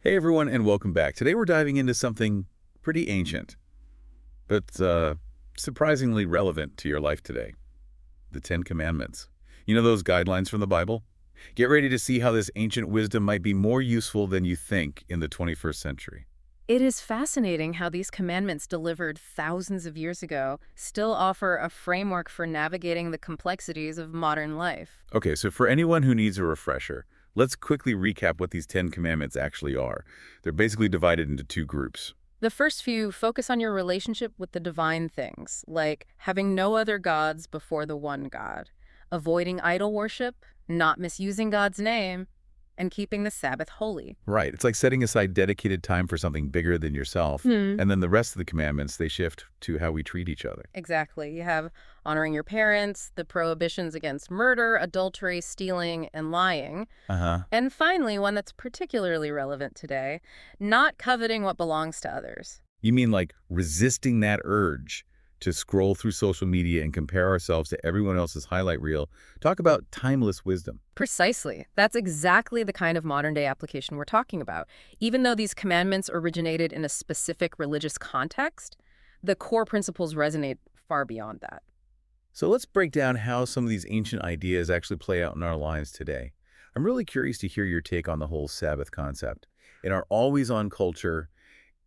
Hey everyone, and welcome back. Today we're diving into something pretty ancient, but surprisingly relevant to your life today. The Ten Commandments. You know those guidelines from the Bible? Get ready to see how this ancient wisdom might be more useful than you think in the 21st century. It is fascinating how these commandments delivered thousands of years ago still offer a framework for navigating the complexities of modern life. Okay, so for anyone who needs a refresher, let's quickly recap what these Ten Commandments actually are. They're basically divided into two groups. The first few focus on your relationship with the divine things, like having no other gods before the one God, avoiding idol worship, not misusing God's name, and keeping the Sabbath holy. Right. It's like setting aside dedicated time for something bigger than yourself. And then the rest of the commandments, they shift to how we treat each other. Exactly. You have honoring your parents, the prohibitions against murder, adultery, stealing, and lying. Uh-huh. And finally, one that's particularly relevant today, not coveting what belongs to others. You mean like resisting that urge to scroll through social media and compare ourselves to everyone else's highlight reel? Talk about timeless wisdom. Precisely. That's exactly the kind of modern-day application we're talking about. Even though these commandments originated in a specific religious context, the core principles resonate far beyond that. So let's break down how some of these ancient ideas actually play out in our lives today. I'm really curious to hear your take on the whole Sabbath concept. In our always-on culture,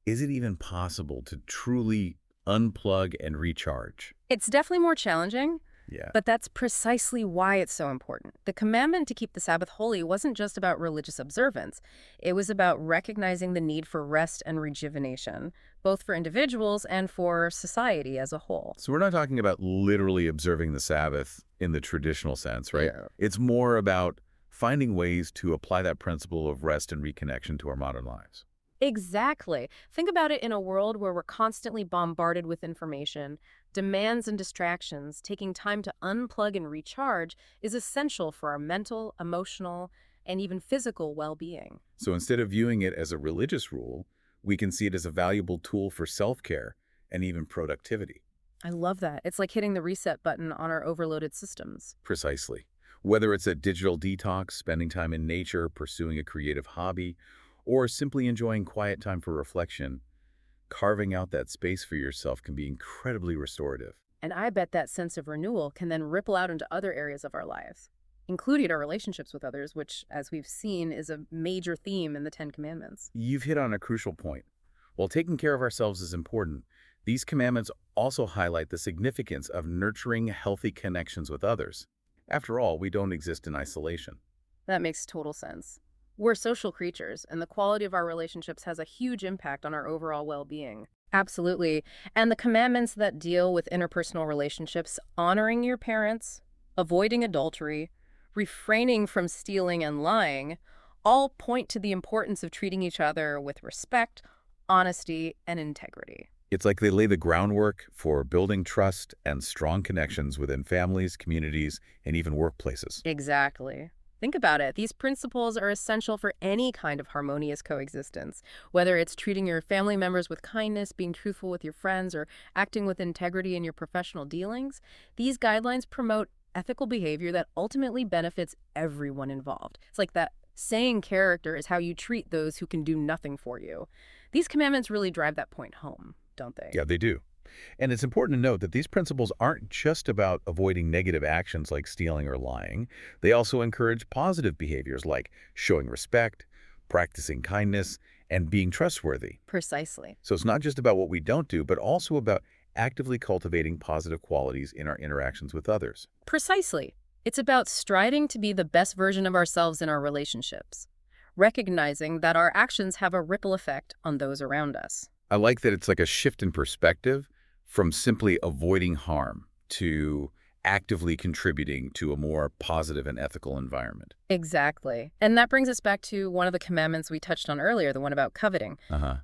is it even possible to truly unplug and recharge? It's definitely more challenging, Yeah. but that's precisely why it's so important. The commandment to keep the Sabbath holy wasn't just about religious observance. It was about recognizing the need for rest and rejuvenation, both for individuals and for society as a whole. So we're not talking about literally observing the Sabbath in the traditional sense, right? Yeah. It's more about finding ways to apply that principle of rest and reconnection to our modern lives. Exactly. Think about it in a world where we're constantly bombarded with information, demands and distractions. Taking time to unplug and recharge is essential for our mental, emotional, and even physical well-being. So instead of viewing it as a religious rule, we can see it as a valuable tool for self-care and even productivity. I love that. It's like hitting the reset button on our overloaded systems. Precisely. Whether it's a digital detox, spending time in nature, pursuing a creative hobby, or simply enjoying quiet time for reflection, carving out that space for yourself can be incredibly restorative. And I bet that sense of renewal can then ripple out into other areas of our lives, including our relationships with others, which, as we've seen, is a major theme in the Ten Commandments. You've hit on a crucial point. While taking care of ourselves is important, these commandments also highlight the significance of nurturing healthy connections with others. After all, we don't exist in isolation. That makes total sense. We're social creatures, and the quality of our relationships has a huge impact on our overall well-being. Absolutely. And the commandments that deal with interpersonal relationships, honoring your parents, avoiding adultery, refraining from stealing and lying, all point to the importance of treating each other with respect, honesty, and integrity. It's like they lay the groundwork for building trust and strong connections within families, communities, and even workplaces. Exactly. Think about it. These principles are essential for any kind of harmonious coexistence, whether it's treating your family members with kindness, being truthful with your friends, or acting with integrity in your professional dealings. These guidelines promote ethical behavior that ultimately benefits everyone involved. It's like that saying character is how you treat those who can do nothing for you. These commandments really drive that point home, don't they? Yeah, they do. And it's important to note that these principles aren't just about avoiding negative actions like stealing or lying. They also encourage positive behaviors like showing respect, practicing kindness, and being trustworthy. Precisely. So it's not just about what we don't do, but also about actively cultivating positive qualities in our interactions with others. Precisely. It's about striving to be the best version of ourselves in our relationships, recognizing that our actions have a ripple effect on those around us. I like that it's like a shift in perspective from simply avoiding harm to actively contributing to a more positive and ethical environment. Exactly. And that brings us back to one of the commandments we touched on earlier, the one about coveting. Uh-huh.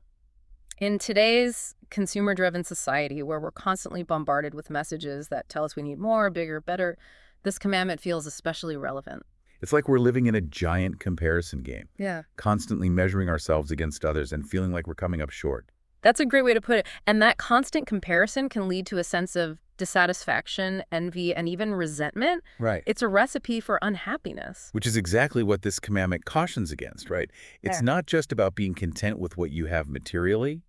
In today's consumer-driven society where we're constantly bombarded with messages that tell us we need more, bigger, better, this commandment feels especially relevant. It's like we're living in a giant comparison game, Yeah. constantly measuring ourselves against others and feeling like we're coming up short. That's a great way to put it. And that constant comparison can lead to a sense of dissatisfaction, envy, and even resentment. Right. It's a recipe for unhappiness. Which is exactly what this commandment cautions against, right? It's Yeah. not just about being content with what you have materially,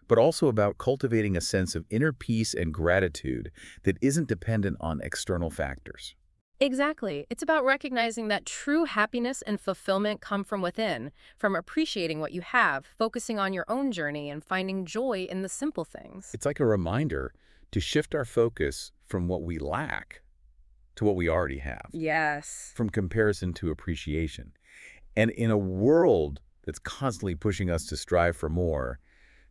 but also about cultivating a sense of inner peace and gratitude that isn't dependent on external factors. Exactly. It's about recognizing that true happiness and fulfillment come from within, from appreciating what you have, focusing on your own journey, and finding joy in the simple things. It's like a reminder to shift our focus from what we lack to what we already have, Yes. from comparison to appreciation. And in a world that's constantly pushing us to strive for more,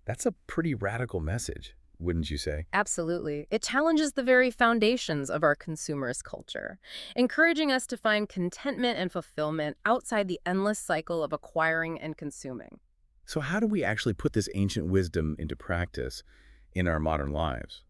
that's a pretty radical message, wouldn't you say? Absolutely. It challenges the very foundations of our consumerist culture, encouraging us to find contentment and fulfillment outside the endless cycle of acquiring and consuming. So how do we actually put this ancient wisdom into practice in our modern lives?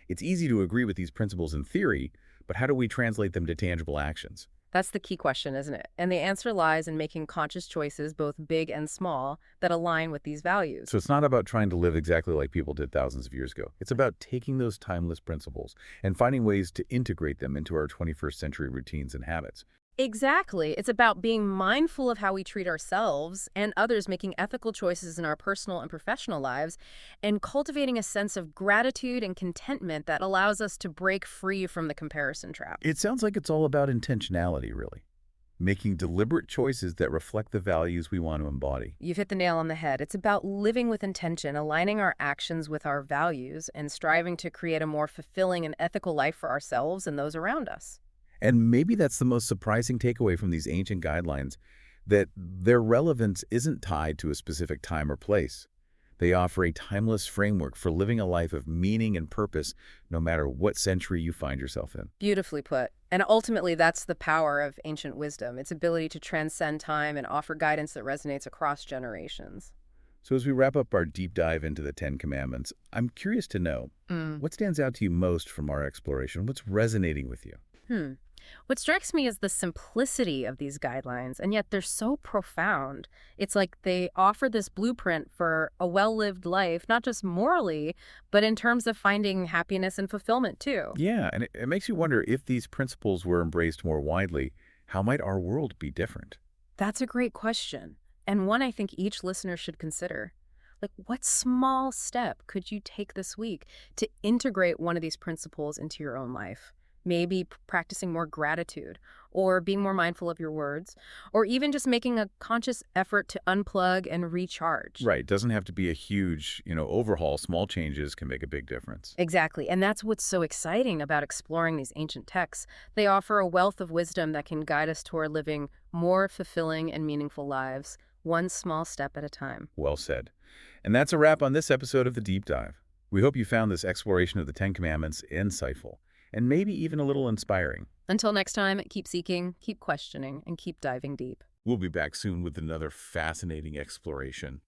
It's easy to agree with these principles in theory, but how do we translate them to tangible actions? That's the key question, isn't it? And the answer lies in making conscious choices, both big and small, that align with these So values. it's not about trying to live exactly like people did thousands of years ago. It's about taking those timeless principles and finding ways to integrate them into our 21st century routines and habits. Exactly. It's about being mindful of how we treat ourselves and others, making ethical choices in our personal and professional lives, and cultivating a sense of gratitude and contentment that allows us to break free from the comparison trap. It sounds like it's all about intentionality, really. Making deliberate choices that reflect the values we want to embody. You've hit the nail on the head. It's about living with intention, aligning our actions with our values, and striving to create a more fulfilling and ethical life for ourselves and those around us. And maybe that's the most surprising takeaway from these ancient guidelines, that their relevance isn't tied to a specific time or place. They offer a timeless framework for living a life of meaning and purpose, no matter what century you find yourself in. Beautifully put. And ultimately, that's the power of ancient wisdom, its ability to transcend time and offer guidance that resonates across generations. So as we wrap up our deep dive into the Ten Commandments, I'm curious to know, Mm. what stands out to you most from our exploration? What's resonating with you? Hmm. What strikes me is the simplicity of these guidelines, and yet they're so profound. It's like they offer this blueprint for a well-lived life, not just morally, but in terms of finding happiness and fulfillment too. Yeah, and it makes you wonder, if these principles were embraced more widely, how might our world be different? That's a great question, and one I think each listener should consider. Like, what small step could you take this week to integrate one of these principles into your own life? Maybe practicing more gratitude, or being more mindful of your words, or even just making a conscious effort to unplug and recharge. Right, doesn't have to be a huge, overhaul. Small changes can make a big difference. Exactly. And that's what's so exciting about exploring these ancient texts. They offer a wealth of wisdom that can guide us toward living more fulfilling and meaningful lives, one small step at a time. Well said. And that's a wrap on this episode of The Deep Dive. We hope you found this exploration of the Ten Commandments insightful, and maybe even a little inspiring. Until next time, keep seeking, keep questioning, and keep diving deep. We'll be back soon with another fascinating exploration.